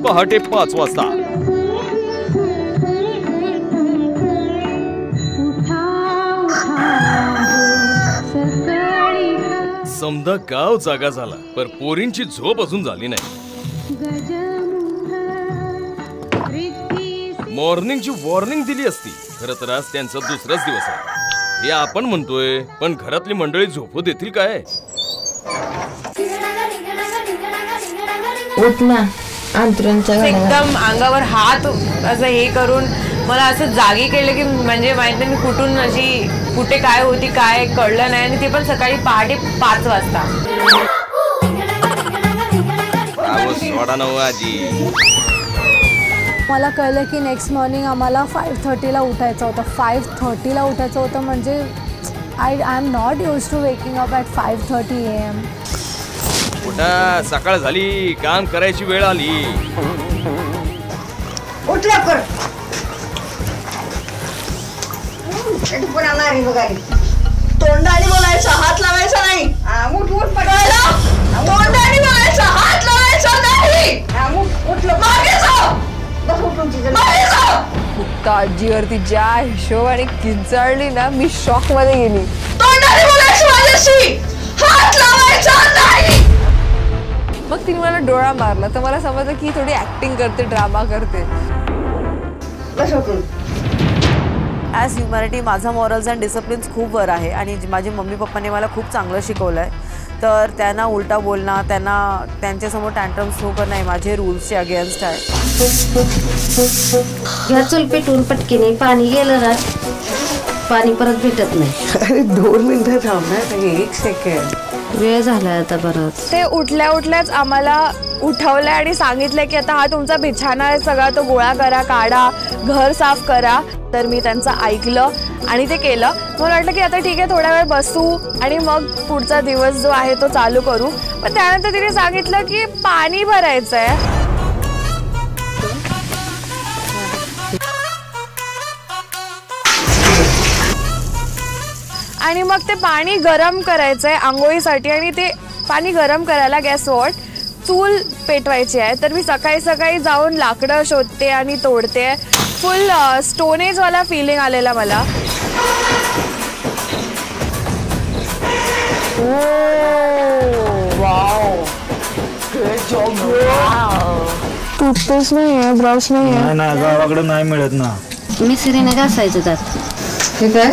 पहाटे 5 वाजता. समजा गाव जागा झाला, पर पोरींची झोप अजून झाली नाही. मॉर्निंगची वॉर्निंग दिली असती. खरं तर आज त्यांचा दुसराच दिवस आहे हे आपण म्हणतोय, पण घरातली मंडळी झोपू देतील काय? एकदम अंगावर हात असं हे करून मला असं जागी केलं की म्हणजे माहित नाही मी कुठून अशी कुठे काय होती काय कळलं नाही. आणि ते पण सकाळी पहाटे 5 वाजता. मला कळलं की नेक्स्ट मॉर्निंग आम्हाला 5:30ला उठायचं होतं. 5:30ला उठायचं होतं म्हणजे I am not use to waking up at 5:30 AM. उठा, सकाळ झाली, काम करायची वेळ आली. उठल्या कर तोंडाने बोलायचं, हात लावायचा नाही. उठ उठ पडायला. तोंडाने बोलायचं, हात लावायचा नाही. उठलं मागे जाऊ. बस उठून मागे जाऊ. आजीवरती ज्या हिशोबाने किंचाळली ना मी शॉक मध्ये गेली. तोंडाने बोलायचं माझ्याशी, हात लावायचा नाही. मग तिने मला डोळा मारला तर मला समजलं की थोडी ऍक्टिंग करते, ड्रामा करते. बस उठून. ॲज ह्युमॅनिटी माझा मॉरल्स अँड डिसिप्लिन्स खूप वर आहे आणि माझे मम्मी पप्पाने मला खूप चांगलं शिकवलं आहे. तर त्यांना उलटा बोलणं, त्यांना त्यांच्यासमोर टँट्रम्स थ्रो करणं हे माझे रूल्सचे अगेन्स्ट आहे. घ्या चूल पेटून पटकीने. पाणी गेलं ना पाणी परत भेटत नाही. अरे 2 मिनिटं थांबणार, 1 सेकंड. वेळ झालाय आता बरंच. ते उठल्या उठल्याच आम्हाला उठवलं आणि सांगितलं की आता हा तुमचा बिछाना आहे सगळा, तो गोळा करा, काढा, घर साफ करा. तर मी त्यांचं ऐकलं आणि ते केलं. मला वाटलं की आता ठीक आहे, थोडा वेळ बसू आणि मग पुढचा दिवस जो आहे तो चालू करू. पण त्यानंतर तिने सांगितलं की पाणी भरायचं आहे. आणि मग ते पाणी गरम करायचं आहे आंघोळीसाठी. आणि ते पाणी गरम करायला गॅस वॉट चूल पेटवायची आहे. तर मी सकाळी सकाळी जाऊन लाकडं शोधते आणि तोडते. फुल स्टोनेजवाला फिलिंग आलेला मला. टूथपेस्ट नाही आहे, ब्रश नाही आहे. नाही गावाकडे नाही मिळत ना. मिसरीने घासायचं त्यात. हे काय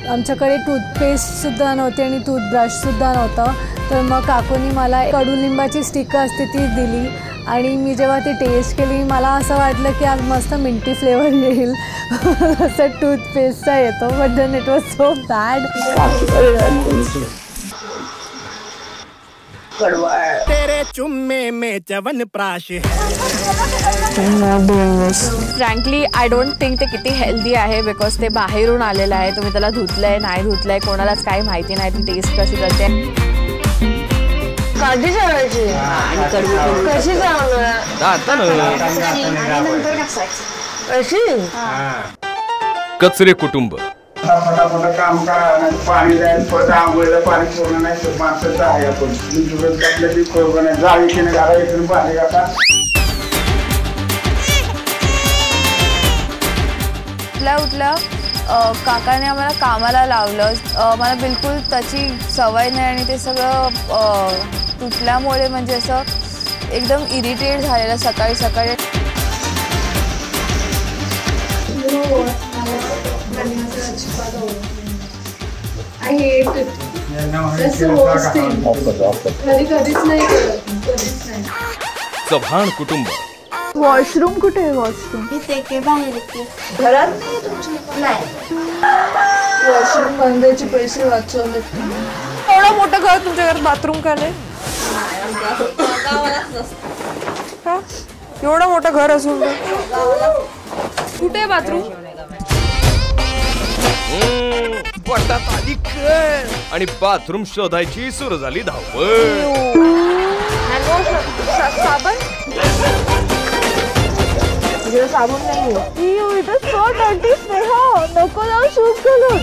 आमच्याकडे टूथपेस्ट सुद्धा नव्हती आणि टूथब्रश सुद्धा नव्हतं. तर मग काकूनी मला कडुलिंबाची स्टिक असते ती दिली. आणि मी जेव्हा ती टेस्ट केली मला असं वाटलं की आज मस्त मिंटी फ्लेवर येईल असं टूथपेस्टचा येतो. But then it was so bad. तेरे चुम्मे में च्यवनप्राश है. फ्रँकली आय डोंट थिंक ते किती हेल्दी आहे. बिकॉज ते बाहेरून आलेलं आहे. तुम्ही त्याला धुतलंय नाही धुतलंय कोणालाच काही माहिती नाही ती टेस्ट कशी करते. काळजी करायची कशी कचरे कुटुंब. काम करा, पाणी जाईल, परत आंघोळीला पाणी सोडणं नाही. माणसाचं आहे आपण जाळीने घाला, इथून पाणी घाला. उठल्या काकाने आम्हाला कामाला लावलं. मला बिलकुल त्याची सवय नाही आणि ते सगळं तुटल्यामुळे म्हणजे असं एकदम इरिटेट झालेलं सकाळी सकाळी. चव्हाण कुटुंब. वॉशरूम कुठे आहे? वॉशरूम घरात वॉशरूम बांधायचे पैसे वाचवले. एवढं मोठं घर तुमच्या घरात बाथरूम का नाही? एवढं मोठं घर असून कुठे बाथरूम? पटात आली आणि बाथरूम शोधायची सुरू झाली धावपळ. साबण साबण नाही. नको जाऊ शूज घालून.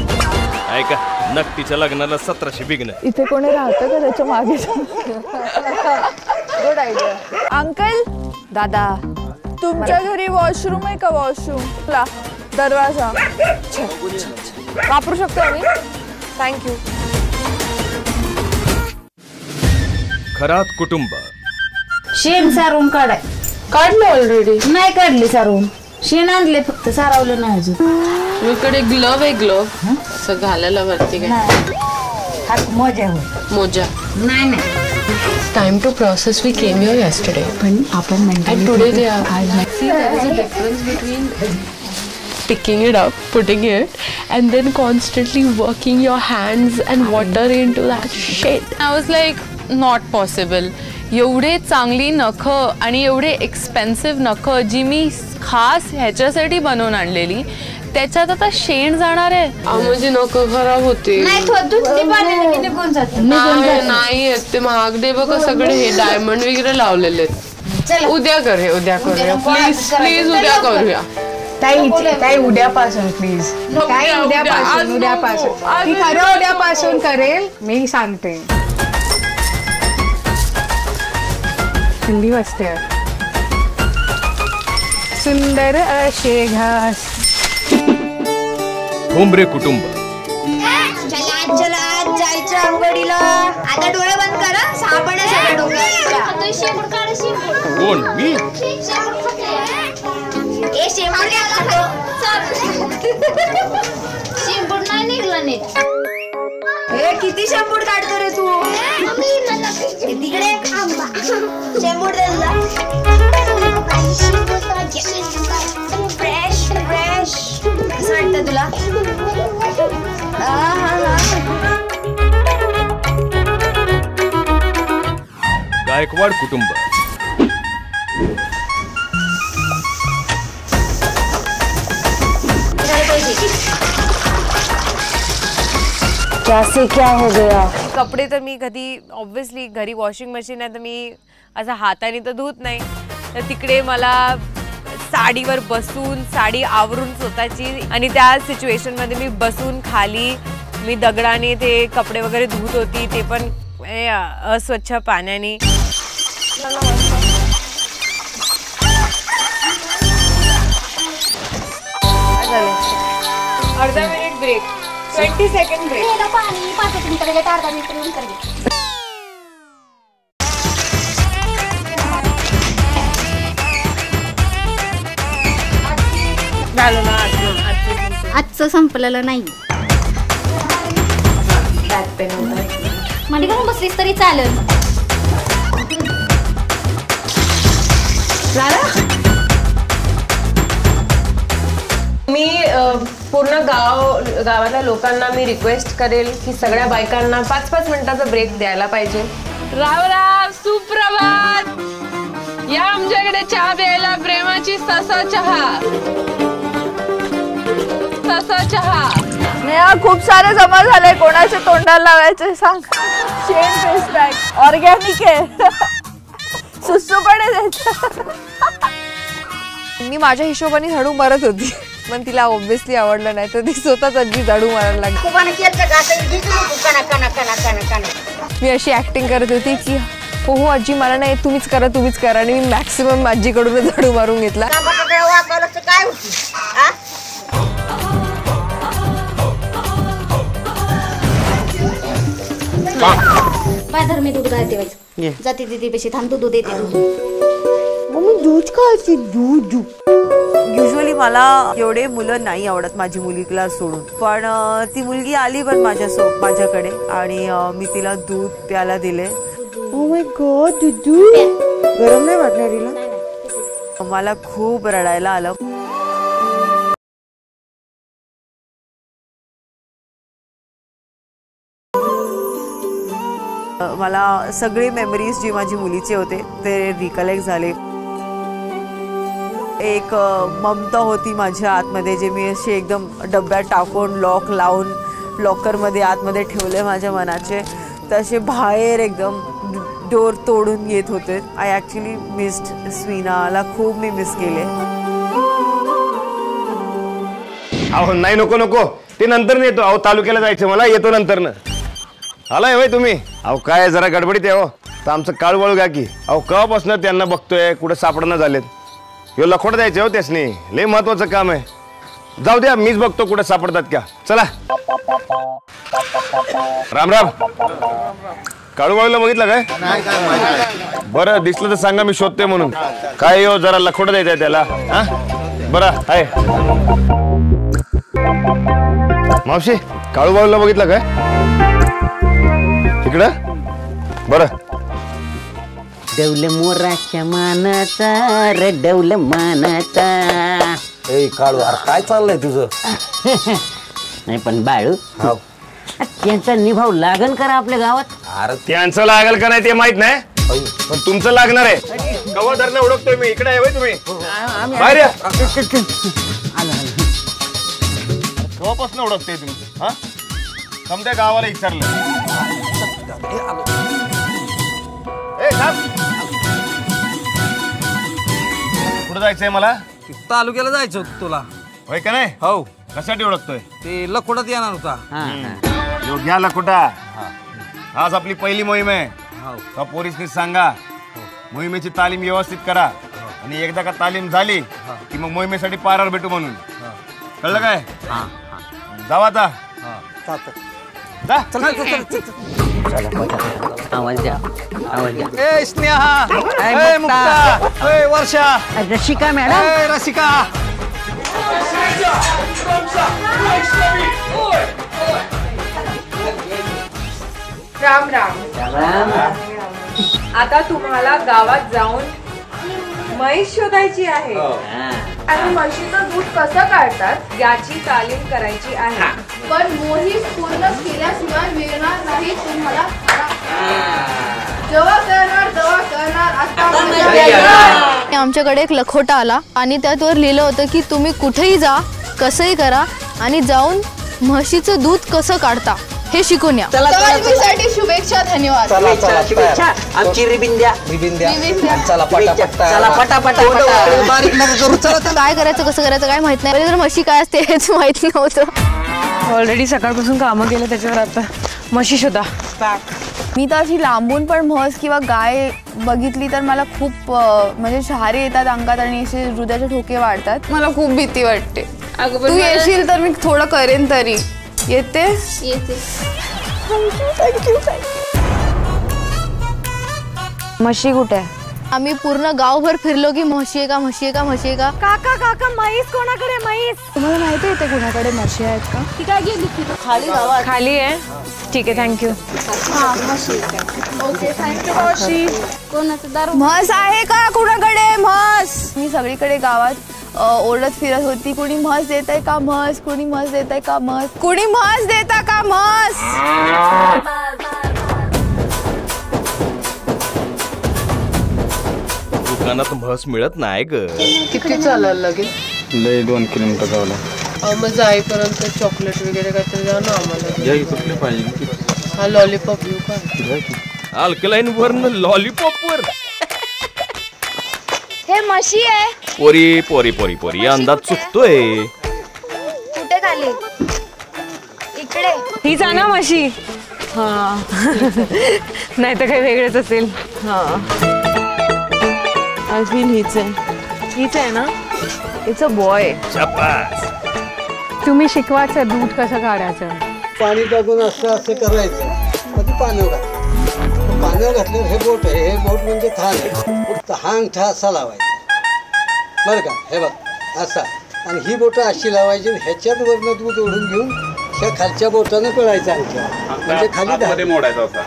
ऐका नक्कीच्या लग्नाला 1700 बिघन. इथे कोणी राहतं का त्याच्या मागे? Good idea. अंकल, दादा, तुमच्या घरी वॉशरूम आहे का? वॉशरूम दरवाजा वापरू शकतो आम्ही? थँक्यू. खरात कुटुंब. शेण सारवून काढाय. काढलं ऑलरेडी. नाही काढली सारवून, शेण आणले फक्त, सारवलं नाही अजून. इकडे ग्लोव्ह आहे, ग्लोव्ह असं घालायला वरती काय हात मोजा होय. मोजा. नाही नाही. Time to process. We came here yesterday. पण आपण And today they are. See, there is a difference between picking it up, putting it, and then constantly working your hands and water into that shit. I was like, not possible. एवढे चांगली नखं आणि एवढे expensive नखं जी मी खास ह्याच्यासाठी बनवून आणलेली, त्याच्यात आता शेण जाणार आहे. म्हणजे नखं खराब होते. नाही ते महाग दे बघा सगळे हे डायमंड वगैरे लावलेले आहेत. उद्या कर हे, उद्या करूया प्लीज प्लीज, उद्या करूया. ताई उद्यापासून प्लीज. ताई उद्यापासून ती खरं उद्यापासून करेल, मी सांगते. हिंदी वाजते. सुंदर असे घास. ठोंबरे कुटुंब. चला चला जायचं आंघोळीला. आता डोळे बंद करा, साबण आहे सगळ्या डोक्याला. कोण? मी? ए शेंबूड नाही निघला नीट. ए किती शेंबूड काढतो रे तू? तिकडे शेंबूड दे तुला. फ्रेश फ्रेश कसं वाटतं तुला? गायकवाड कुटुंब. कैसे क्या हो गया? कपडे तर मी कधी ऑब्व्हियसली घरी वॉशिंग मशीन आहे तर मी असं हाताने तर धुत नाही, तर तिकडे मला साडीवर बसून साडी आवरून स्वतःची, आणि त्या सिच्युएशनमध्ये मी बसून खाली मी दगडाने ते कपडे वगैरे धुत होती, ते पण अस्वच्छ पाण्याने. अर्धा मिनिट ब्रेक, 20 सेकंड ब्रेक. आजचं संपलेलं नाही. म्हणजे का बसलीस तरी चालेल. मी पूर्ण गावातल्या लोकांना मी रिक्वेस्ट करेल की सगळ्या बायकांना 5-5 मिनिटाचा ब्रेक द्यायला पाहिजे. राव राव, सुप्रभात. या आमच्याकडे चहा प्यायला. प्रेमाची ससा चहा. ससा चहा. खूप सारे जमा झाले. कोणाचे तोंडाला लावायचे सांग. शेण फेस पॅक ऑर्गॅनिक आहे. सुसू पण आहे. मी माझ्या हिशोबाने झाडू मारत होती, पण तिला ऑब्व्हियसली आवडलं नाही, तर ती स्वतःच अगदी झाडू मारायला लागली. मी अशी ऍक्टिंग करत होती की हो हो आजी मला नाही, तुम्हीच करा तुम्हीच करा, आणि मी मॅक्सिमम आजीकडून झाडू मारून घेतला. पायधर मी दूध घालते व्हायचं. जाते दिदी पेशी थांब, दूध देते. दूध खायची. दूध युजली मला एवढे मुलं नाही आवडत माझी मुलीला सोडून, पण ती मुलगी आली पण माझ्याकडे, आणि मी तिला दूध प्यायला दिले. ओ माय गॉड, दूध गरम नाही वाटणार तिला? मला खूप रडायला आलं. मला सगळे मेमरीज जी माझी मुलीचे होते ते रिकलेक्ट झाले. एक ममता होती माझ्या आतमध्ये, जे मी अशी एकदम डब्यात टाकून लॉक लावून लॉकरमध्ये आतमध्ये ठेवले माझ्या मनाचे, तसे बाहेर एकदम डोर तोडून येत होते. आय ॲक्च्युली मिस्ड स्वीनाला खूप मी मिस केले. अहो नाही, नको नको, ते नंतर येतो. अहो तालुक्याला जायचं मला, येतो नंतर न. आलाय होय तुम्ही? अहो काय जरा गडबडीत आहे हो. तर आमचं काळूबाळू घ्या की. अहो केव्हापासून त्यांना बघतोय, कुठं सापडणं झालेत. ह्यो लखोट द्यायचे हो त्यासनी, लय महत्वाचं काम आहे. जाऊ द्या, मीच बघतो कुठं सापडतात का. चला. राम राम. काळूबाळूला बघितलं काय? बरं दिसलं तर सांगा, मी शोधते म्हणून. काय हो जरा लखोट द्यायचंय त्याला. हा बरं आहे. मावशी काळूबाळूला बघितलं काय? तिकडं बरं. डौल मोराच्या मानाचा रे डौल मानाचा. ए काळू, अरे काय चाललंय तुझं? नाही पण बाळू, त्यांचा निभाव लागन करा आपल्या गावात. अरे त्यांचं लागल का नाही ते माहित नाही, पण तुमचं लागणार आहे. कवा धरणं ओळखतोय मी. इकडे आहे तुम्ही, बाहेर या. कवापासून ओळखतोय तुम्ही? हा समजा गावाला विचारलं. कुठं जायचंय मला? तालुक्याला जायचं होतं तुला. होय का नाही? हो. कशासाठी ओळखतोय? ते लकोटात येणार होता. योग्या लकोटा. आज आपली पहिली मोहीम आहे. पोलिसनी सांगा मोहिमेची तालीम व्यवस्थित करा, आणि एकदा का तालीम झाली की मग मोहिमेसाठी पारावर भेटू म्हणून. कळलं काय? जाऊ आता. जा. आवाज द्या, आवाज द्या. ए स्नेहा, ए मुक्ता, ए वर्षा, रसिका मॅडम. ए रसिका. राम राम. आता तुम्हाला गावात जाऊन म्हैस शोधायची आहे आणि म्हशीचं दूध कसं काढतात याची तालीम करायची आहे. पण मोहीम पूर्ण केल्याशिवाय मिळणार नाही तुम्हाला. जेव्हा करणार आता. आमच्याकडे एक लखोटा आला आणि त्यावर लिहिलं होतं की तुम्ही कुठेही जा, कसंही करा आणि जाऊन म्हशीचं दूध कसं काढता हे शिकून या. तालमीसाठी शुभेच्छा. धन्यवाद. शुभेच्छा. आमची रिबिन द्या. चला पटापट. काय करायचं कसं करायचं काय माहित नाही. तर म्हशी काय असते हेच माहित नव्हतं. ऑलरेडी सकाळपासून कामं केलं त्याच्यावर आता म्हशी शोधा. मी तर अशी लांबून पण म्हस किंवा गाय बघितली तर मला खूप म्हणजे शहारे येतात अंगात आणि असे हृदयाचे ठोके वाढतात. मला खूप भीती वाटते. तू येशील तर मी थोडं करेन तरी. येते. थँक्यू. म्हशी कुठे आहे? आम्ही पूर्ण गावभर फिरलो की म्हशी आहे का, म्हशी आहे का, म्हशी आहे का. काका म्हैस कोणाकडे? म्हैस तुम्हाला माहिती आहे कुणाकडे म्हशी आहेत का? ती काय गेली खाली आहे. ठीक आहे, थँक्यू. ओके थँक्यू मावशी. म्हस आहे का कुणाकडे? म्हस. मी सगळीकडे गावात ओरडत फिरत होती, कुणी म्हस देत आहे का म्हस, कुणी म्हस देत आहे का म्हस, कुणी म्हस देता का म्हस. दुकानात म्हस मिळत नाही ग. किती चालायला लागेल? लय 2 किलोमीटर जावं. मग जाईपर्यंत चॉकलेट वगैरे काहीतरी द्या ना आम्हाला. हा लॉलीपॉप घेऊ का? अल्कलाईन वरन लॉलीपॉप वर. हे म्हशी आहे. पोरी पोरी पोरी पोरी अंदाज चुकतोय. कुठे खाली? इकडे. हीच आहे ना म्हशी? हा. नाही तर काही वेगळंच असेल. हा आय फील हीच आहे ना. It's a boy. तुम्ही शिकवायचं दूध कसं काढायचं. पाणी टाकून असं करायचं. मग पाण्यावर घातलं. पाण्यावर घातल्यावर हे बोट आहे. हे बोट म्हणजे थान आहे. हा अंगठा असा लावायचा बरं का. हे बघ असा. आणि ही बोटं अशी लावायची. ह्याच्यात वरनं दूध ओढून घेऊन ह्या खालच्या बोटानं पिळायचं अंगठा. म्हणजे खाली मोडायचा होता.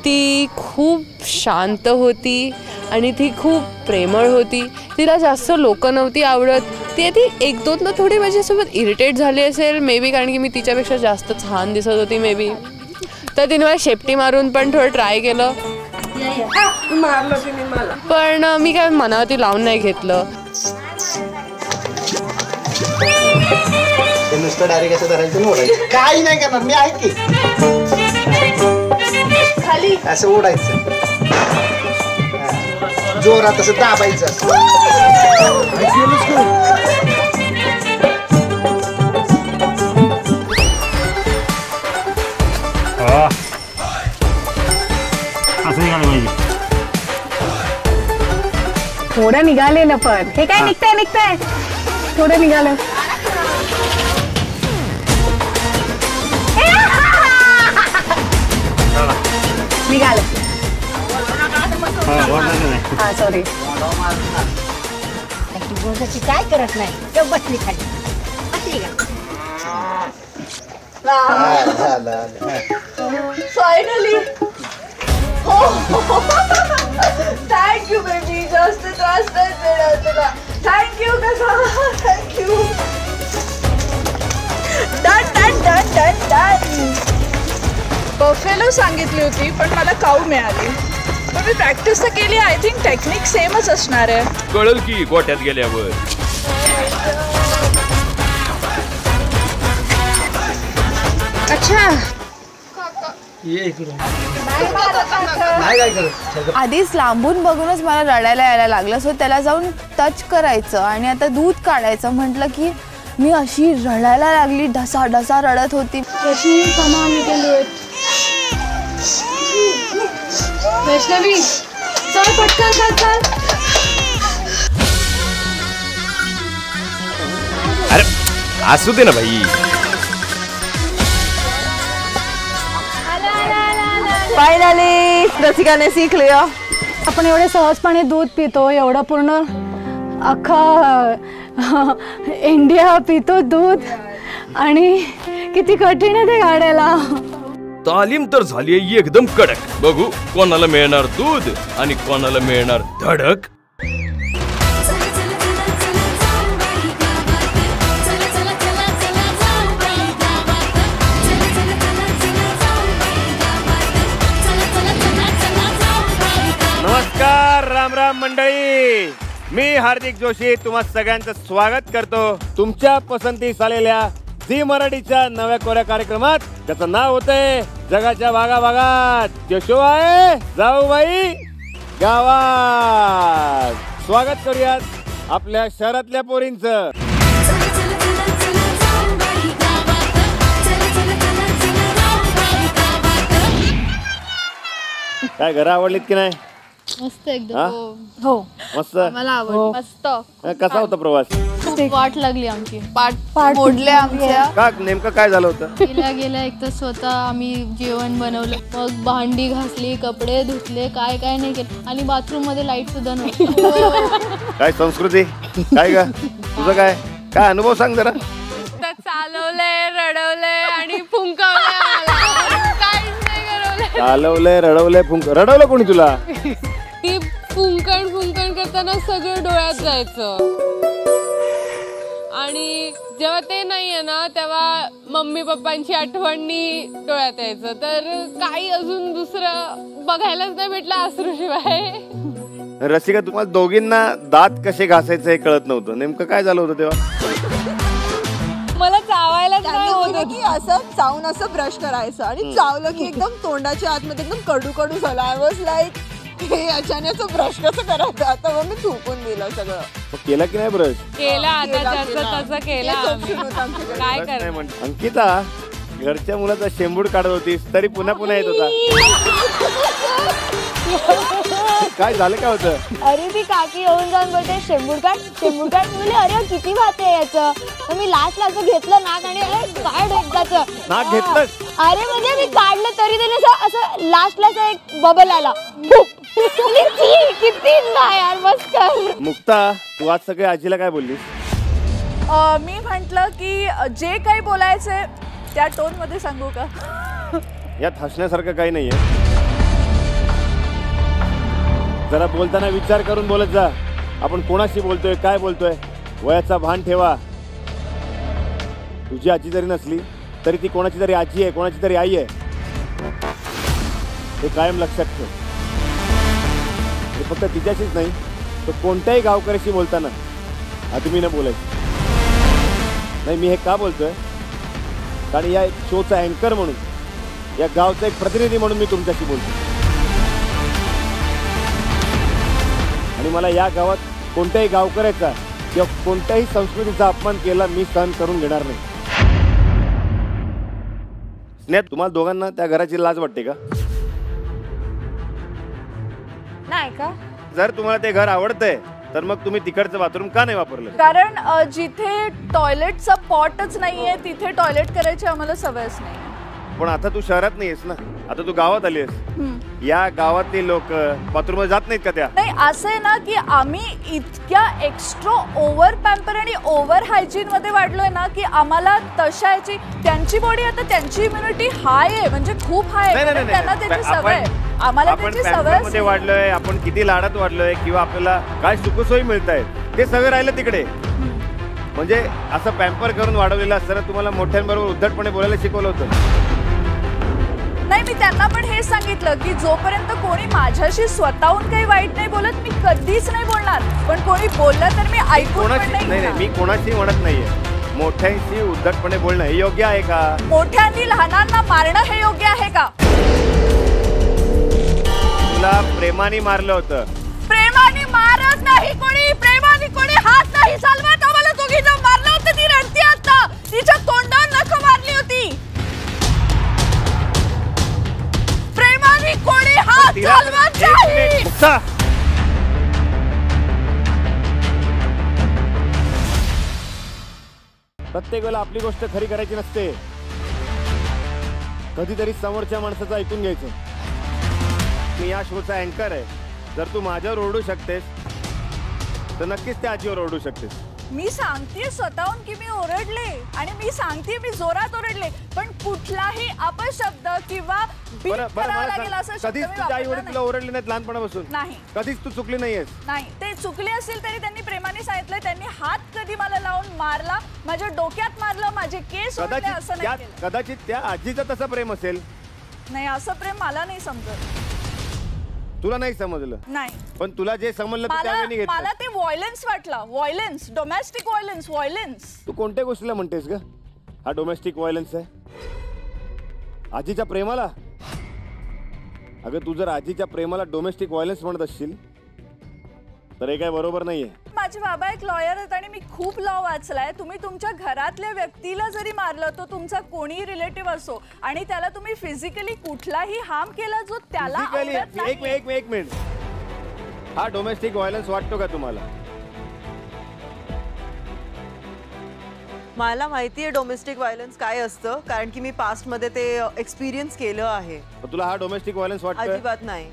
ती खूप शांत होती आणि ती खूप प्रेमळ होती. तिला जास्त लोक नव्हती आवडत. ती आधी 1-2 थोडी माझ्यासोबत इरिटेट झाली असेल मे बी, कारण की मी तिच्यापेक्षा जास्त छान दिसत होती मे बी. तर तिने मला शेपटी मारून पण थोडं ट्राय केलं, पण मी काय मनावरती लावून नाही घेतलं. नुसतं डायरेक्ट असं धरायचं आणि ओढायचं. काही नाही करणार मी, आहे की. खाली असं ओढायचं, जोरात असं दाबायचं. थोडं निघालेलं पण हे काय निघतंय थोडं निघालं. निघालं. हा सॉरी. काय करत नाही ते बसली खाली. फायनली. थँक्यू बेबी, जास्त त्रास नाही देणार तुला. थँक्यू कसा, thank you. Done done done done done. Buffalo सांगितली होती पण मला काऊ मिळाली. पण मी प्रॅक्टिस तर केली. आय थिंक टेक्निक सेमच असणार आहे. कळल की गोट्यात गेल्यावर. अच्छा, आधीच लांबून बघूनच मला रडायला यायला लागलं. सो त्याला जाऊन टच करायचं आणि आता दूध काढायचं म्हटलं की मी अशी रडायला लागली. ढसा ढसा रडत होती. वैष्णवी चल पटकन चल चल. अरे असू दे ना भाई. फायनली रसिकाने सीख लिया. आपण एवढे सहजपणे दूध पितो, एवढं पूर्ण अख्खा इंडिया पितो दूध, आणि किती कठीण आहे ते काढायला. तालीम तर झाली एकदम कडक. बघू कोणाला मिळणार दूध आणि कोणाला मिळणार धडक. नमस्कार, राम राम मंडळी. मी हार्दिक जोशी तुम्हा सगळ्यांचं स्वागत करतो तुमच्या पसंतीस आलेल्या झी मराठीच्या नव्या कोऱ्या कार्यक्रमात, त्याचं नाव होतंय जगाच्या भागाभागात जो आहे जाऊबाई गावात. स्वागत करूयात आपल्या शहरातल्या पोरींचं. काय घरं आवडलीत की नाही? मस्त एकदम. हो मस्त. मला आवडलं. मस्त. कसा होता प्रवास? खूप वाट लागली आमची. पाठ मोडल्या आमच्या. का नेमकं काय झालं होतं? गेल्या एक तर स्वतः आम्ही जेवण बनवलं, मग भांडी घासली, कपडे धुतले, काय काय नाही केलं, आणि बाथरूम मध्ये लाईट सुद्धा नव्हती. काय संस्कृती काय ग तुझं? काय अनुभव सांग जरा. चालवलंय, रडवलंय आणि फुंकावलंय. चालवलंय, रडवलंय, रडवलं कोणी तुला? ती फुंकण करताना सगळं डोळ्यात जायचं, आणि जेव्हा ते नाहीये ना तेव्हा मम्मी पप्पांची आठवणी डोळ्यात यायचं. तर काही अजून दुसरं बघायलाच नाही भेटलं अश्रूशिवाय. रसिका, तुम्हाला दोघींना दात कसे घासायचे हे कळत नव्हतं. नेमकं काय झालं होतं तेव्हा? मला चावायलाच नाही होत की असं चावून असं ब्रश करायचं, आणि चावलं की एकदम तोंडाच्या आतमध्ये एकदम कडू कडू झालं. आय वॉज लाईक हे अचानक ब्रश कसं करायचं. आता मग मी थुकून दिलं सगळं. केला की नाही ब्रश? केला. आता तसं केला. काय कर. अंकिता, घरच्या मुलाचा शेंबूड काढत होतीस तरी पुन्हा पुन्हा येत होता. काय झालं काय होतं? अरे ती काकी येऊन जाऊन बोलते शेंबूड काढ म्हणजे अरे किती वाहते याचं. तर मी लास्ट असं घेतलं नाक, आणि काढ एकदाचं नाक घेतलं. अरे म्हणजे मी काढलं तरी त्याने असं लास्टला एक बबल आला. किती नाही यार, मस्त. मुक्ता, तू आज सगळे आजीला काय बोललीस? मी म्हंटल की जे काही बोलायचंय त्या टोन मध्ये सांगू का? यात हसण्यासारखं काही नाहीये. जरा बोलताना विचार करून बोलत जा. आपण कोणाशी बोलतोय, काय बोलतोय, वयाचा भान ठेवा. तुझी आजी जरी नसली तरी ती कोणाची तरी आजी आहे, कोणाची तरी आई आहे, हे कायम लक्षात ठेव. फक्त तिच्याशीच नाही तर कोणत्याही गावकऱ्याशी बोलताना तुम्ही न बोलायचं नाही. मी हे का बोलतोय, कारण या एक शोचा अँकर म्हणून, या गावचा एक प्रतिनिधी म्हणून मी तुमच्याशी बोलतो. आणि मला या गावात कोणत्याही गावकऱ्याचा किंवा कोणत्याही संस्कृतीचा अपमान केला मी सहन करून घेणार नाही. स्नेहा, तुम्हाला दोघांना त्या घराची लाज वाटते का? नाही का? जर तुम्हाला ते घर आवडतंय तर मग तुम्ही तिकडचं बाथरूम का नाही वापरलं? कारण जिथे टॉयलेटचा पॉटच नाहीये तिथे टॉयलेट करायची आम्हाला सवयच नाही. पण आता तू शहरात नाहीयेस ना, आता तू गावात आली आहेस. या गावातले लोक बाथरूम जात नाहीत का? त्या नाही, असं आहे ना की आम्ही इतक्या एक्स्ट्रा ओव्हर पॅम्पर आणि ओव्हर हायजीन मध्ये वाढलोय ना की आम्हाला तशा याची, त्यांची बॉडी आता त्यांची इम्युनिटी हाय आहे, म्हणजे खूप हाय आहे, त्यांना त्याची सवय आहे. आम्हाला त्याची सवय मध्ये वाढलोय, आपण किती लाडात वाढलोय किंवा आपल्याला काय सुखसोयी मिळत आहेत ते सगळं राहिलं तिकडे. म्हणजे असं पॅम्पर करून वाढवलेलं असताना तुम्हाला मोठ्यांबरोबर उद्धटपणे बोलायला शिकवलं होतं. नाही, मी त्यांना पण हे सांगितलं की जोपर्यंत कोणी माझ्याशी स्वतःहून काही वाईट नाही बोलत मी कधीच नाही बोलणार, पण कोणी बोललं तर मी ऐकून पण नाही. नाही, मी कोणाशी म्हणत नाहीये, मोठ्यांशी उद्धटपणे बोलणं हे योग्य आहे का? मोठ्यांनी लहानांना मारणं हे योग्य आहे का? तुला प्रेमाने मारलं होतं. प्रेमाने मारत नाही कोणी, प्रेमाने कोणी हात नाही चालवत. आम्हाला दोघींना मारलं होतं, ती रडती आता, तिच्या तोंडावर नख मारली होती. प्रेमाने कोणी हात चालवत नाही. प्रत्येक वेळेला आपली गोष्ट खरी करायची नसते, कधीतरी समोरच्या माणसाचं ऐकून घ्यायचं. मी या शोचा अँकर आहे, जर तू माझ्यावर ओरडू शकतेस तर नक्कीच त्या आजीवर ओरडू शकतेस. मी सांगते स्वतःहून की मी ओरडले आणि मी सांगते मी जोरात ओरडले, पण कुठलाही अपशब्द किंवा कधीच तुझ्या आई वडील तुला ओरडले नाहीत लहानपणापासून? नाही, कधीच तू चुकली नाहीयेस. नाही, ते चुकले असेल तरी त्यांनी प्रेमाने सांगितलं. त्यांनी हात कधी मला लावून मारला, माझ्या डोक्यात मारलं, माझे केस ओढले, असं नाही केलं. कदाचित त्या आजीचं तसं प्रेम असेल. नाही, असं प्रेम मला नाही समजत. तुला नाही समजलं? नाही, पण तुला जे समजलं मला ते व्हायलन्स वाटलं. Violence, domestic violence. व्हायलन्स तू कोणत्या गोष्टीला म्हणतेस ग? हा डोमेस्टिक व्हायलन्स आहे? आजीच्या प्रेमाला? अगं, तू जर आजीच्या प्रेमाला डोमेस्टिक व्हायलन्स म्हणत असशील तर हे काय बरोबर नाहीये. माझे बाबा एक लॉयर आहेत आणि मी खूप लॉ वाचलाय. तुम्ही तुमच्या घरातल्या व्यक्तीला जरी मारलं तो तुमचा कोणी रिलेटिव्ह असो आणि त्याला तुम्ही फिजिकली कुठलाही हार्म केला जो त्याला आवडत नाही. एक मिनिट, हा डोमेस्टिक व्हायलन्स वाटतो का तुम्हाला? मला माहिती आहे डोमेस्टिक व्हायलन्स काय असतं, कारण की मी पास्ट मध्ये ते एक्सपिरियन्स केलं आहे. तुला हा डोमेस्टिक व्हायलन्स वाटतो? अजिबात नाही.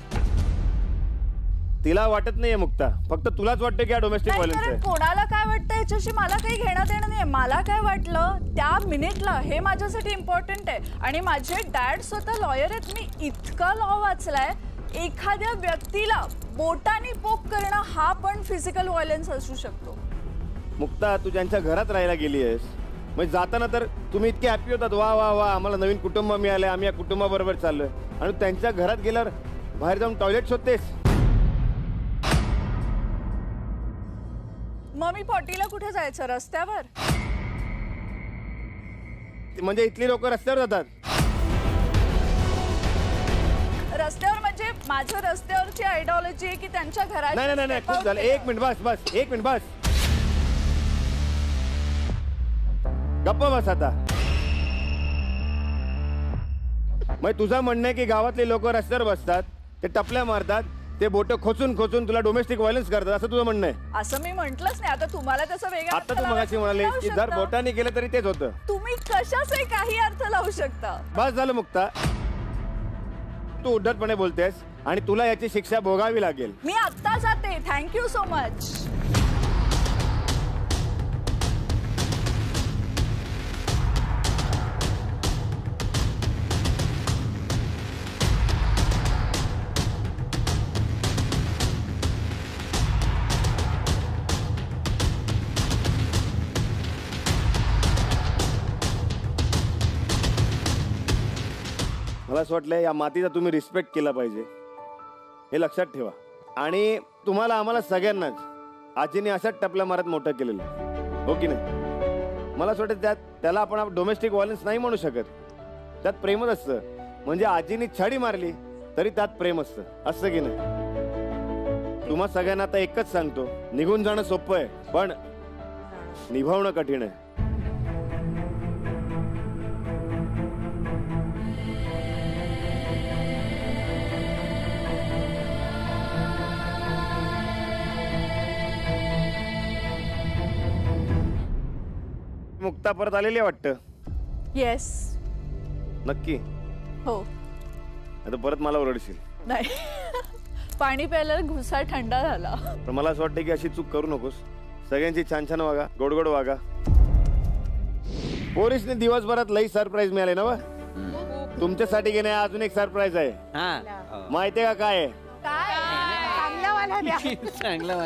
तिला वाटत नाहीये मुक्ता, फक्त तुलाच वाटतं की हा डोमेस्टिक व्हायलन्स आहे. कोणाला काय वाटतं याच्याशी मला काही घेणं देणं नाही. मला काय वाटलं त्या मिनिटला हे माझ्यासाठी इम्पॉर्टंट आहे. आणि माझे डॅड स्वतः लॉयर आहेत. मी इतका लॉ वाचलाय, एखाद्या व्यक्तीला बोटाने पोक करणं हा पण फिजिकल व्हायलन्स असू शकतो. मुक्ता, तू ज्यांच्या घरात राहायला गेली आहेस, म्हणजे जाताना तर तुम्ही इतके हॅपी होतात, वा वा वा आम्हाला नवीन कुटुंब मिळालंय, आम्ही या कुटुंबाबरोबर चाललोय, आणि त्यांच्या घरात गेल्यावर बाहेर जाऊन टॉयलेट शोधतेस. मग मी पॉटीला कुठे जायचं? रस्त्यावर? म्हणजे इथली लोक रस्त्यावर जातात? रस्त्यावर म्हणजे माझ्या रस्त्यावरची आयडिओलॉजी आहे की त्यांच्या घरात. नाही नाही नाही, खूप झालं. एक मिनिट बस, एक मिनिट बस, गप्प बस आता. मग तुझं म्हणणं आहे की गावातले लोक रस्त्यावर बसतात, ते टपल्या मारतात, ते बोट खोचून खोचून तुला डोमेस्टिक व्हायलन्स करतात, असं तुझं म्हणणं आहे? असं मी म्हंटलच नाही. आता तुम्हाला त्याचा वेगळा आता तू मगाशी म्हणाले की जर बोटाने केलं तरी तेच होतं. तुम्ही कशाचे काही अर्थ लावू शकता? बस झालं मुक्ता, तू उद्धटपणे बोलतेस आणि तुला याची शिक्षा भोगावी लागेल. मी आत्ता जाते. Thank you so much. मला असं वाटलं या मातीचा तुम्ही रिस्पेक्ट केला पाहिजे, हे लक्षात ठेवा. आणि तुम्हाला आम्हाला सगळ्यांनाच आजीने अशाच टपला मारत मोठं केलेलं, हो की नाही? मला असं वाटतं त्याला आपण डोमेस्टिक व्हायलन्स नाही म्हणू शकत. त्यात प्रेमच असतं. म्हणजे आजीनी छडी मारली तरी त्यात प्रेम असतं, असं की नाही? तुम्हा सगळ्यांना आता एकच सांगतो, निघून जाणं सोपं आहे पण निभावणं कठीण आहे. मुक्ता परत आलेली आहे वाटतं. येस. नक्की? हो. आता परत मला ओरडशील. नाही, पाणी प्यायला घुसा थंडा झाला. पण मला असं वाटतं की अशी चूक करू नकोस. सगळ्यांची छान छान वागा, गोड गोड वागा. पोरीसने दिवसभरात लई सरप्राईज मिळाले ना वा? तुमच्यासाठी की नाही अजून एक सरप्राईज आहे. माहितीये का काय?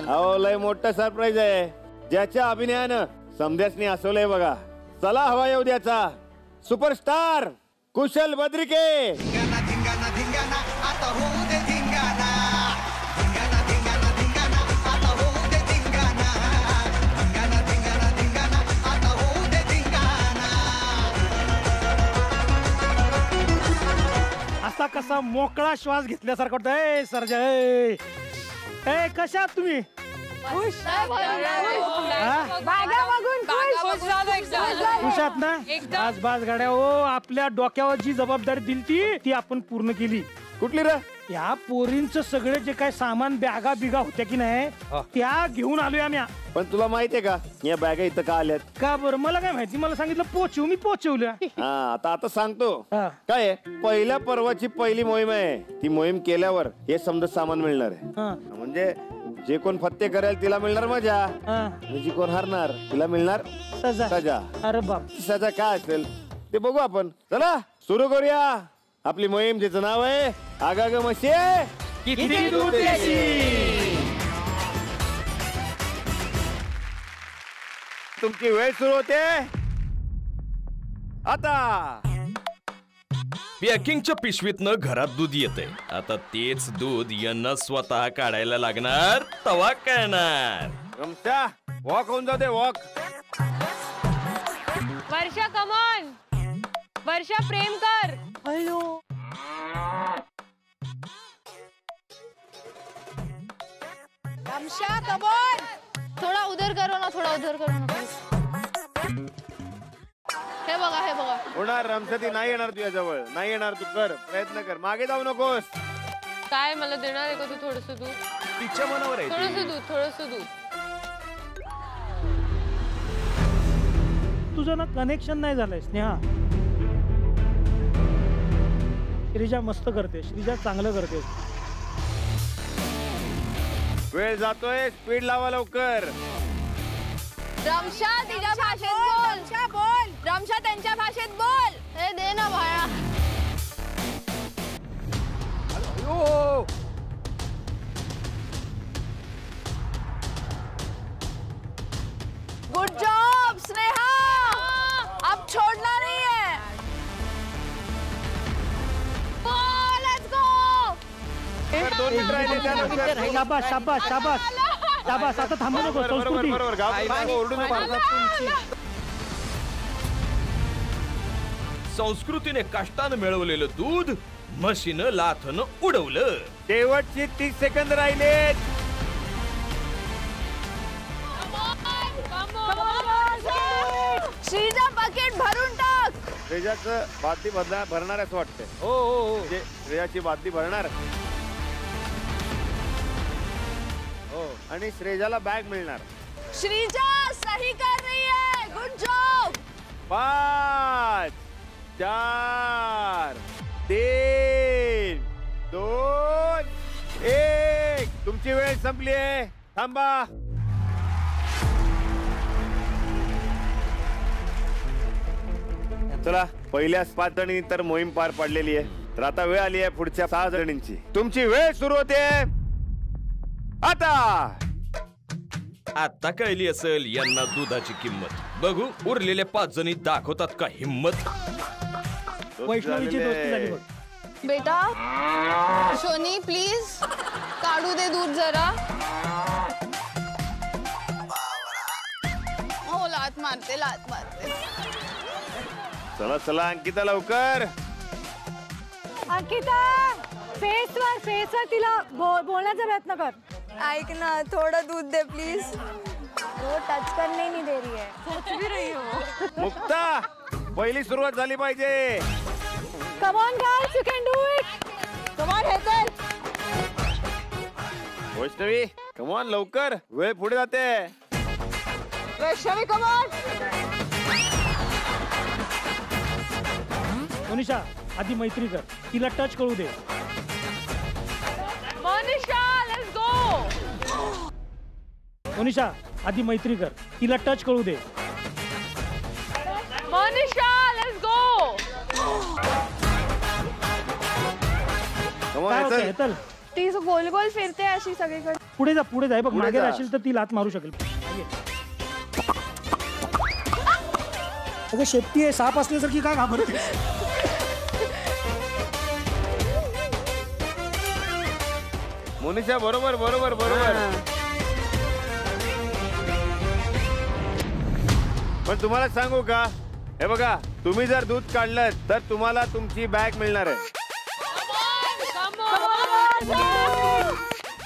अहो लय मोठं सरप्राईज आहे, ज्याच्या अभिनयानं समध्यासनी हसवलंय बघा. चला हवा येऊ द्याचा सुपरस्टार कुशल बद्रिके. असा कसा मोकळा श्वास घेतल्यासारखा वाटतं. ए सर्जा, ए कशा आहात तुम्ही? खुशात ना? बास बास गाड्या हो, आपल्या डोक्यावर जी जबाबदारी दिली ती आपण पूर्ण केली. कुठली रे? या पोरींचं सगळे जे काय सामान बॅगा बिगा होत्या की नाही त्या घेऊन आलोय आम्ही. पण तुला माहितीये का या बॅगा इथं का आल्यात? का बरं? मला काय माहिती, मला सांगितलं पोचवू, मी पोचवल्या. आता आता सांगतो काय. पहिल्या पर्वाची पहिली मोहीम आहे. ती मोहीम केल्यावर हे समजा सामान मिळणार आहे. म्हणजे जे कोण फत्ते करेल तिला मिळणार मजा, आणि जी कोण हारणार तिला मिळणार सजा. अरे बाप, सजा काय असेल ते बघू आपण. चला सुरू करूया आपली मोहीम, ज्याचं नाव आहे आगाग मशी किती दूध देशी. तुमची वेळ सुरू होते आता. पॅकिंगच्या पिशवीतनं घरात दूध येतंय. आता तेच दूध यांना स्वतः काढायला लागणार, तवा कळणार. रमशा वॉक होऊन जाऊ दे, वॉक. वर्षा कमॉन, वर्षा प्रेम कर. अयो रमशा कमॉन, थोडा उधर करो ना, थोडा उधर करो ना प्लीज. हे बघा, हे बघा. होणार. रमशा ती नाही येणार तुझ्या जवळ, नाही येणार. तू कर, प्रयत्न कर, मागे जाऊ नकोस. काय मला देणार आहे का तू थोडस दूध? तिच्या मनावर आहे. थोडस दूध, थोडस दूध. तुझं ना कनेक्शन नाही झालंय स्नेहा. श्रीजा मस्त करते, श्रीजा चांगलं करते. वेळ जातोय, स्पीड लावा लवकर. रमशा तिच्या भाषेत बोल. रमशा बोल. रमशा त्यांच्या भाषेत बोल. हे दे ना भाया. गुड जॉब स्नेहा, अब छोड़ना नहीं है. Let's go. शाबास शाबास शाबास शाबास. आता थांबू नको. संस्कृती संस्कृतीने कष्टानं मिळवलेलं दूध म्हशीनं लाथनं उडवलं. शेवटची 30 सेकंद राहिलेत. श्रीजा बकेट भरून टाक. श्रेयाचं बादली भरणार असं वाटतंय. हो हो हो, श्रेयाची बादली भरणार हो, आणि श्रेयाला बॅग मिळणार. श्रीजा सही कर रही है. Good job. 5 4 3 2 1. तुमची वेळ संपली आहे, थांबा. चला, पहिल्या 5 जणी तर मोहीम पार पाडलेली आहे. तर आता वेळ आली आहे पुढच्या 6 जणींची. तुमची वेळ सुरू होते आता. आता कळली असेल यांना दुधाची किंमत. बघू उरलेल्या 5 जणी दाखवतात का हिम्मत. वैष्णवीची दोस्ती झाली बघ. बेटा शोनी प्लीज काढू दे दूध जरा. हो, लात मारते, लात मारते. चला चला अंकिता लवकर. अंकिता फेसवर तिला बोलण्याचा प्रयत्न कर. ऐक ना, थोडं दूध दे प्लीज. वो टच करने नहीं दे रही है. सोच भी रही हो. मुक्ता पहिली सुरुवात झाली पाहिजे. Come on guys, you can do it. Come on Hetal. Vaishnavi come on लवकर, वेळ पुढे जाते. Vaishnavi come on. मोनिशा आधी मैत्री कर, तिला टच करू दे. Monisha let's go. मोनिशा आधी मैत्री कर, तिला टच करू दे. मोनिशा लेट्स गो. काय होतंय, हेतल? ती गोल गोल फिरते अशी सगळीकडे. पुढे जा बघ, पुढे मागे जा. राहशील तर ती लात मारू शकेल. अगं शेपटी आहे, साप असल्यासारखी काय घाबरते. मोनिशा बरोबर बरोबर बरोबर. पण तुम्हाला सांगू का, हे बघा तुम्ही जर दूध काढलं तर तुम्हाला तुमची बॅग मिळणार आहे.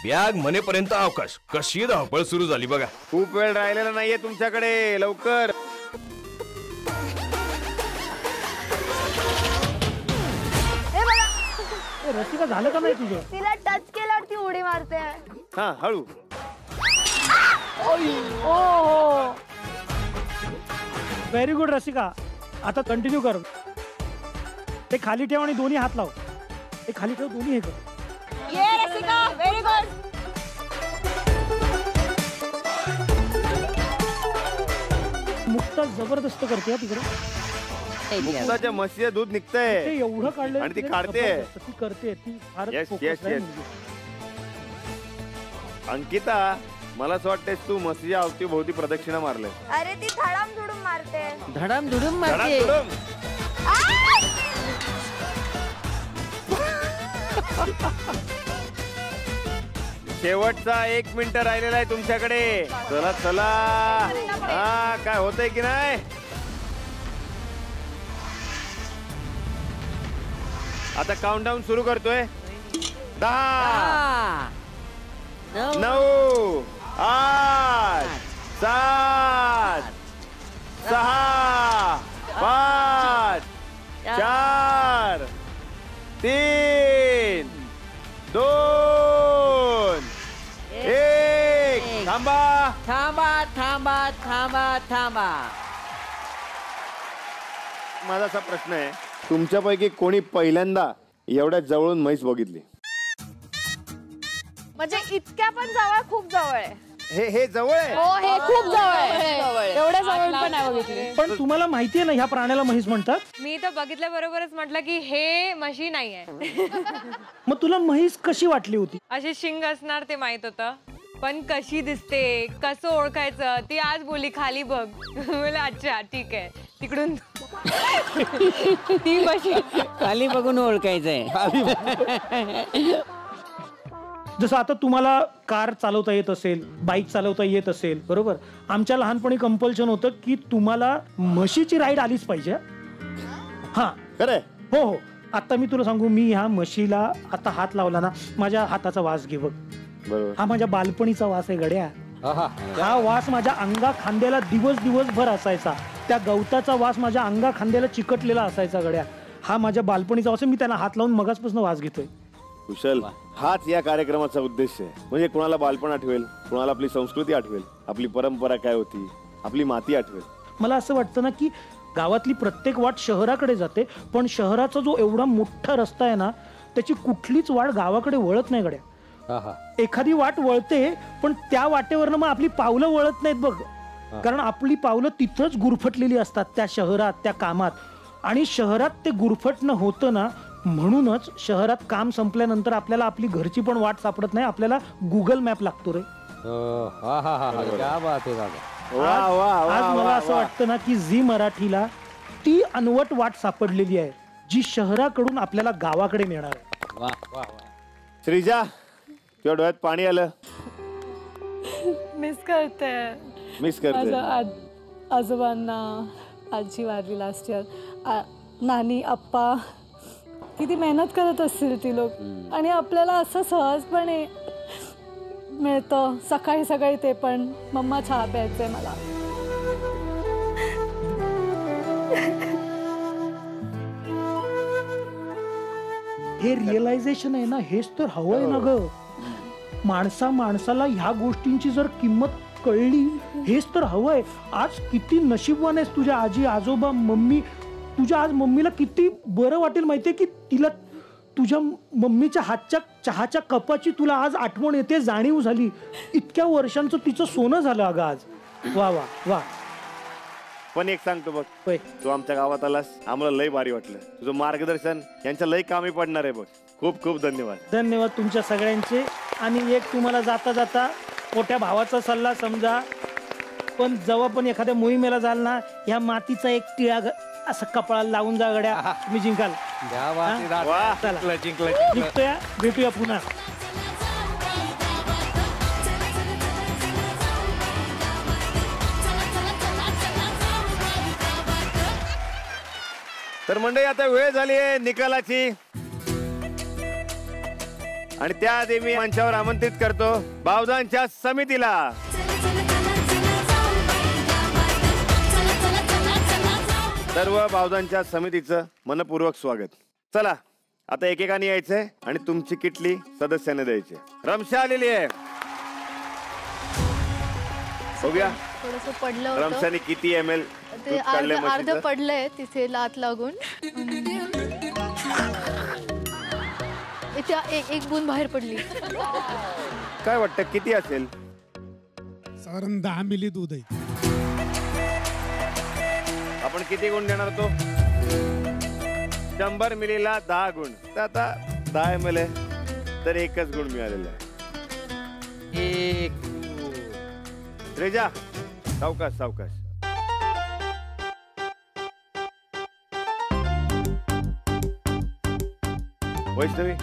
बॅग म्हणेपर्यंत अवकाश. कशी धावपळ सुरू झाली बघा. खूप वेळ राहिलेला नाहीये तुमच्याकडे, लवकर. रसिका झालं का नाही तुझं? तिला टच केल्यावर ती उडी मारते. हा हळू. Very good Rasika. आता कंटिन्यू कर. ते खाली ठेव आणि दोन्ही हात लाव. ते खाली ठेव, दोन्ही हे कर. ये रसिका, व्हेरी गुड. मुक्ता जबरदस्त करते हा तिकडे. मुक्ताच्या म्हशीचं दूध निघतंय ते एवढं काढलं आणि ती काढते. ती करते, ती फारच Yes, focused yes, आहे yes. मुलगी. अंकिता मला असं वाटतंय तू म्हशीच्या अवती भोवती प्रदक्षिणा मारले. अरे ती धडाम धुडूम मारते. धडाम धुडूम मारते. शेवटचा 1 मिनिट राहिलेला आहे तुमच्याकडे. चला चला. हा काय होतंय की नाही. आता काउंटडाऊन सुरू करतोय. 10 9 8 7 6 5 4 3 2 1 थांबा. थांबा थांबा थांबा थांबा. माझा असा प्रश्न आहे, तुमच्यापैकी कोणी पहिल्यांदा एवढ्या जवळून म्हैस बघितली? म्हणजे इतक्या पण जवळ, खूप जवळ आहे. हे जवळ आहे. हो हे खूप जवळ आहे. एवढ्या जवळ पण नाही बघितले. पण तुम्हाला माहितीये ना ह्या प्राण्याला म्हैस म्हणतात? मी तर बघितल्याबरोबरच म्हटलं की हे म्हशी नाहीये. मग तुला म्हैस कशी वाटली होती? अशी शिंग असणार ते माहित होतं, पण कशी दिसते, कसं ओळखायचं, ती आज बोली खाली बघ. मला अच्छा ठीक आहे, तिकडून ती म्हशी खाली बघून ओळखायचंय. जसं आता तुम्हाला कार चालवता येत असेल, बाईक चालवता येत असेल, बरोबर. आमच्या लहानपणी कंपल्शन होतं की तुम्हाला म्हशीची राईड आलीच पाहिजे. हा खरंय. हो हो. आता मी तुला सांगू, मी ह्या म्हशीला आता हात लावला ना, माझ्या हाताचा वास घे बघ. हा माझ्या बालपणीचा वास आहे गड्या. हा वास माझ्या अंगा खांद्याला दिवसभर असायचा. त्या गवताचा वास माझ्या अंगा खांद्याला चिकटलेला असायचा गड्या. हा माझ्या बालपणीचा वास आहे. मी त्यांना हात लावून मगाचपासून वास घेतोय. कुशल, हाच या कार्यक्रमाचा उद्देश आहे. म्हणजे कोणाला बालपण आठवेल, कोणाला आपली संस्कृती आठवेल, आपली परंपरा काय होती, आपली माती आठवेल. मला असं वाटतं ना की गावातली प्रत्येक वाट शहराकडे जाते, पण शहराचा जो एवढा मोठा रस्ता आहे ना, त्याची कुठलीच वाट गावाकडे वळत नाही गड्या. एखादी वाट वळते, पण त्या वाटेवरनं मग आपली पावलं वळत नाहीत बघ. कारण आपली पावलं तिथंच गुरफटलेली असतात, त्या शहरात, त्या कामात. आणि शहरात ते गुरफटणं होतं ना, म्हणूनच शहरात काम संपल्यानंतर आपल्याला आपली घरची पण वाट सापडत नाही, आपल्याला गुगल मॅप लागतो रे. आज मला असं वाटतं ना की झी मराठीला ती अनवट वाट सापडलेली आहे, जी शहराकडून आपल्याला गावाकडे नेणार आहे. श्रीजा, तुझ्या डोळ्यात पाणी आलं. मिस करते मिस करते आजोबांना, आजी वारली लास्ट इयर. नानी आप्पा किती मेहनत करत असतील ती लोक, आणि आपल्याला असं सहजपणे मिळतं. सकाळी सकाळी ते पण मम्मा चहा प्यायचंय मला. हे रिअलायझेशन आहे ना, हेच तर हवंय ना ग. माणसाला ह्या गोष्टींची जर किंमत कळली, हेच तर हवंय. आज किती नशीबवान आहेस, तुझ्या आजी आजोबा मम्मी. तुझ्या आज मम्मीला किती बरं वाटेल माहितीये की तिला तुझ्या मम्मीच्या हातच्या चहाच्या कपाची तुला आज आठवण येते, जाणीव झाली. इतक्या वर्षांचं तिचं सोनं झालं अगं आज. वा वा वा. पण एक सांगतो बघ, तू आमच्या गावात आलास, आम्हाला लय भारी वाटलं. तुझं मार्गदर्शन यांच्या लय कामी पडणार आहे बघ. खूप खूप धन्यवाद. धन्यवाद तुमच्या सगळ्यांचे. आणि एक तुम्हाला जाता जाता मोठ्या भावाचा सल्ला समजा, पण जेव्हा पण एखाद्या मोहिमेला जाल ना, ह्या मातीचा एक टिळा असं कपाळाला लावून जा गड्या, तुम्ही जिंकाल. निघतोया, भेटूया पुन्हा. तर मंडळी आता वेळ झाली आहे निकालाची, आणि त्याआधी मी मंचावर आमंत्रित करतो भावजांच्या समितीला. सर्व भावजांच्या समितीचं मनपूर्वक स्वागत. चला आता एकेकाने यायचंय आणि तुमची किटली सदस्याने द्यायची. रमशा आलेली आहे, बघूया थोडंसं पडलं होतं. रमशाने किती ml ते अर्ध पडलंय तिथे लात लागून. इथे एक बूंद बाहेर पडली. काय वाटतं किती असेल? साधारण 10 मिली दूध आहे. आपण किती गुण देणार तो? 100 मिलीला 10 गुण. तर आता 10 ml आहे तर एकच गुण मिळालेला आहे. रेजा सावकाश सावकाश. वैष्णवी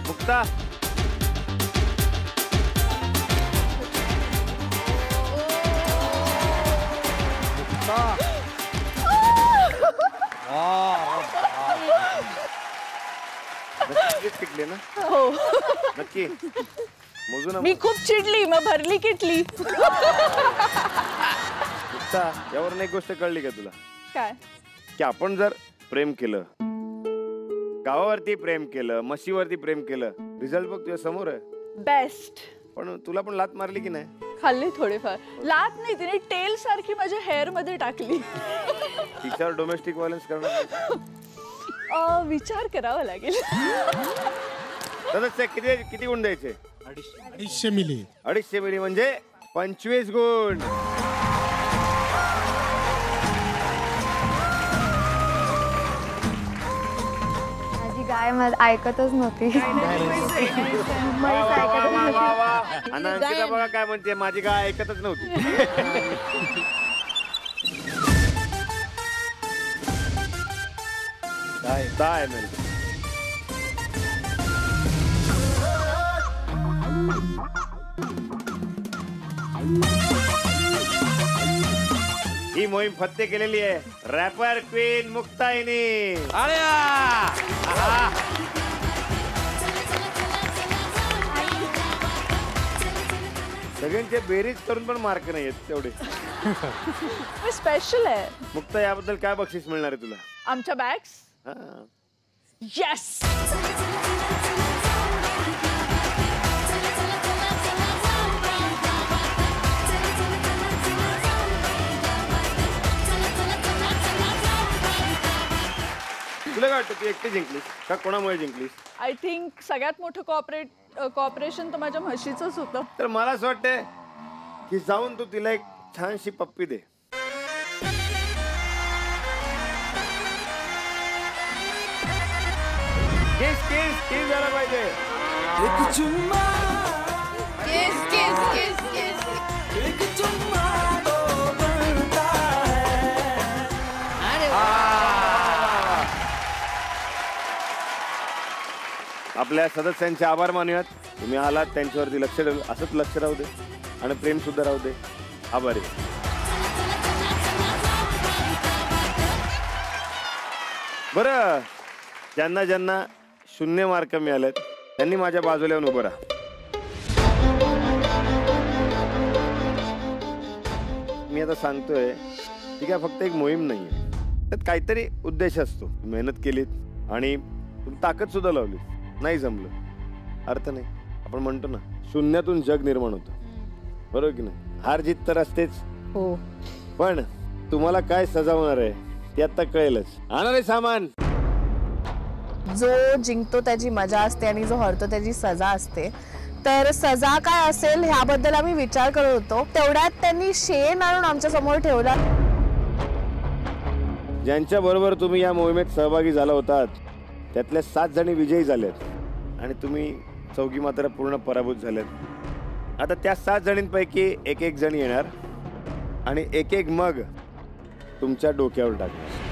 मुक्ता टिकले ना? हो नक्की मोजू ना. मी खूप चिडली, मग भरली किटली. मुक्ता, यावरून एक गोष्ट कळली का तुला? काय? की आपण जर प्रेम केलं, गावावरती प्रेम केलं, म्हशीवरती प्रेम केलं, रिझल्ट बघ तुझ्या समोर आहे. बेस्ट. पण तुला पण लात मारली की नाही? खाल्ली थोडीफार. लात नाही, तिने टेल सारखी माझ्या हेअर मध्ये टाकली. तिच्यावर डोमेस्टिक व्हायलन्स करणार? विचार करावा लागेल. सदस्य किती गुण द्यायचे? 250 मिली. 250 मिली म्हणजे 25 गुण. माझी गाय ऐकतच नव्हती. आणि अंकिता बघा काय म्हणते, माझी गाय ऐकतच नव्हती. काय ही मोहीम फत्ते केलेली आहे रॅपर क्वीन मुक्ताईनी. सगळ्यांचे बेरीज करून पण मार्क नाही आहेत तेवढे. स्पेशल आहे. मुक्ता, याबद्दल काय बक्षीस मिळणार आहे तुला? आमच्या बॅग्स. येस. तुला काय वाटतं, तू एकटी जिंकलीस का कोणामुळे जिंकलीस? आय थिंक सगळ्यात मोठं कॉपरेशन तर माझ्या म्हशीचंच होतं. तर मला असं वाटतंय की जाऊन तू तिला एक छानशी पप्पी दे. किस झाला पाहिजे. आपल्या सदस्यांचे आभार मानूयात. तुम्ही आलात, त्यांच्यावरती लक्ष ठेवलं, असंच लक्ष राहू दे आणि प्रेम सुद्धा राहू दे. आभारी. बरं, ज्यांना ज्यांना 0 मार्क मिळालेत त्यांनी माझ्या बाजूला येऊन उभं राहा. मी आता सांगतोय ती काय फक्त एक मोहीम नाहीये, त्यात काहीतरी उद्देश असतो. मेहनत केलीत आणि तुम्ही ताकद सुद्धा लावली, नाही जमलं अर्थ नाही. आपण म्हणतो ना, शून्यातून जग निर्माण होतं, बरोबर की नाही? हार जीत तर असतेच, हो, पण तुम्हाला काय सजावणार आहे ते आता कळेलच. आणा रे सामान. जो जिंकतो त्याची मजा असते आणि जो हरतो त्याची सजा असते. तर सजा काय असेल ह्याबद्दल आम्ही विचार करत होतो. तेवढ्यात त्यांनी शेण आणून आमच्या समोर ठेवला. ज्यांच्या बरोबर तुम्ही या मोहिमेत सहभागी झाला होतात त्यातल्या 7 जणी विजयी झाल्यात आणि तुम्ही 4 मात्र पूर्ण पराभूत झाल्यात. आता त्या 7 जणींपैकी एक जण येणार आणि एक मग तुमच्या डोक्यावर टाकणार.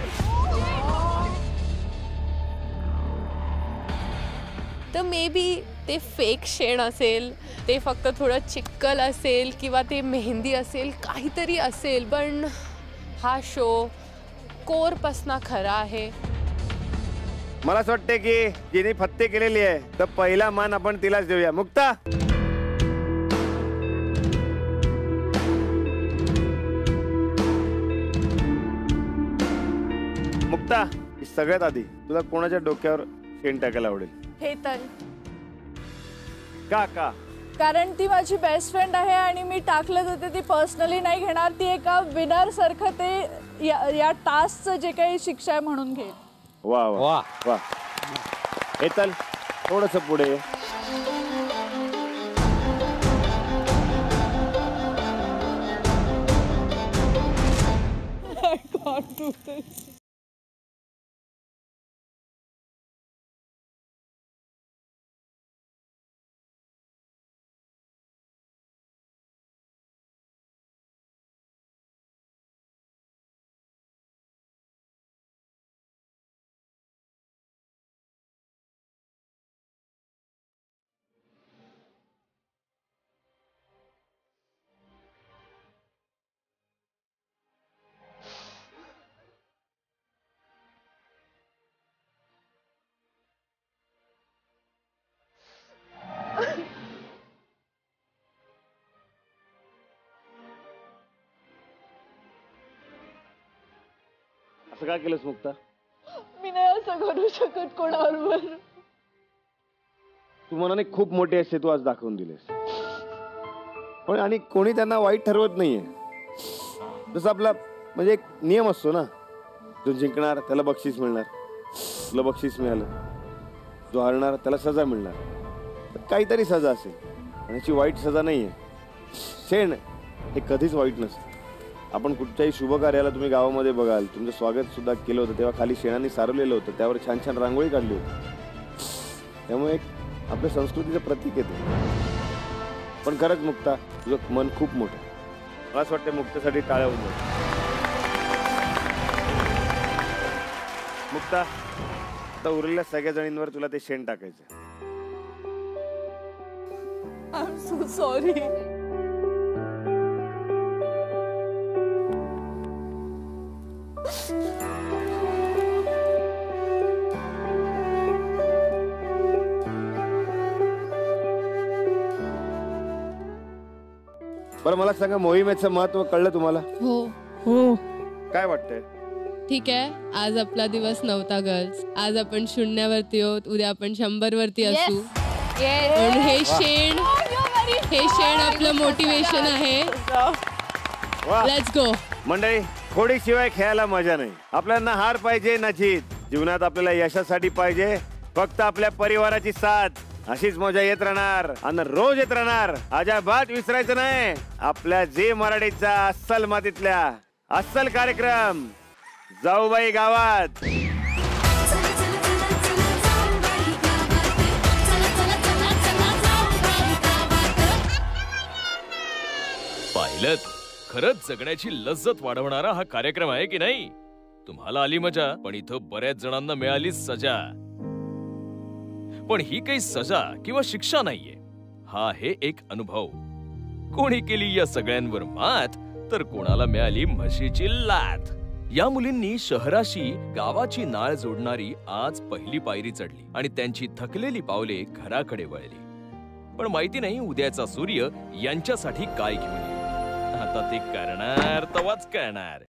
तर मे बी ते फेक शेण असेल, ते फक्त थोडं चिक्कल असेल किंवा ते मेहंदी असेल, काहीतरी असेल, पण हा शो कोरपासना खरा आहे. मला असं वाटतं की जिने फत्ते केलेली आहे तर पहिला मान आपण तिलाच देऊया. मुक्ता, मुक्ता, सगळ्यात आधी तुला कोणाच्या डोक्यावर शेण टाकायला आवडेल? हेतल. का? कारण ती माझी बेस्ट फ्रेंड आहे आणि मी टाकलं होते ती पर्सनली नाही घेणार. ती एका विनर सारखं ते या टास्कचं जे काही शिक्षा आहे म्हणून घेईल. वा वा वा. हेतल, थोडंसं पुढे. I can't do this. असं का केलंस मुक्ता? मी नाही असं करू शकत कोणाबरोबर. तू मनाने खूप मोठे असते, तू आज दाखवून दिलेस. पण आणि कोणी त्यांना वाईट ठरवत नाहीये. जसं आपला म्हणजे एक नियम असतो ना, जो जिंकणार त्याला बक्षीस मिळणार, तुला बक्षीस मिळालं, जो हारणार त्याला सजा मिळणार. तर काहीतरी सजा असेल आणि याची वाईट सजा नाहीये. शेण हे कधीच वाईट नसतं. आपण कुठच्याही शुभ कार्याला तुम्ही गावामध्ये बघाल, तुमचं स्वागत सुद्धा केलं होतं तेव्हा खाली शेणाने सारवलेलं होतं, त्यावर छान छान रांगोळी काढली होती. त्यामुळे एक आपल्या संस्कृतीचं प्रतीक येतं. पण खरंच मुक्ता, तुझं मन खूप मोठं. मला असं वाटतं मुक्तासाठी टाळ्या होऊन जाईल. मुक्ता, आता उरलेल्या सगळ्या जणींवर तुला ते शेण टाकायचं. I am so sorry. बरं, मला सांगा, मोहिमेचं महत्व कळलं तुम्हाला? हो हो. काय वाटतंय? ठीक आहे, आज आपला दिवस नव्हता गर्ल्स. आज आपण 0वरती आहोत, उद्या आपण 100वरती असू. पण हे शेण आपलं मोटिवेशन आहे. Let's go. मंडळी, खोडी शिवाय खेळायला मजा नाही. आपल्याला हार पाहिजे ना जीत. जीवनात आपल्याला यशासाठी पाहिजे फक्त आपल्या परिवाराची साथ. अशीच मजा येत राहणार आणि रोज येत राहणार. अजिबात विसरायचं नाही आपल्या झी मराठीचा अस्सल मातीतल्या अस्सल कार्यक्रम जाऊबाई गावात. पाहिलं पाहिलं, खरंच जगण्याची लज्जत वाढवणारा हा कार्यक्रम आहे की नाही? तुम्हाला आली मजा, पण इथं बऱ्याच जणांना मिळाली सजा. पण ही काही सजा किंवा शिक्षा नाहीये, हा आहे एक अनुभव. कोणी केली या सगळ्यांवर मात, तर कोणाला मिळाली म्हशीची लाथ. या मुलींनी शहराशी गावाची नाळ जोडणारी आज पहिली पायरी चढली आणि त्यांची थकलेली पावले घराकडे वळली. पण माहिती नाही उद्याचा सूर्य यांच्यासाठी काय घेऊन येईल. आता ते करणार तवाच करणार.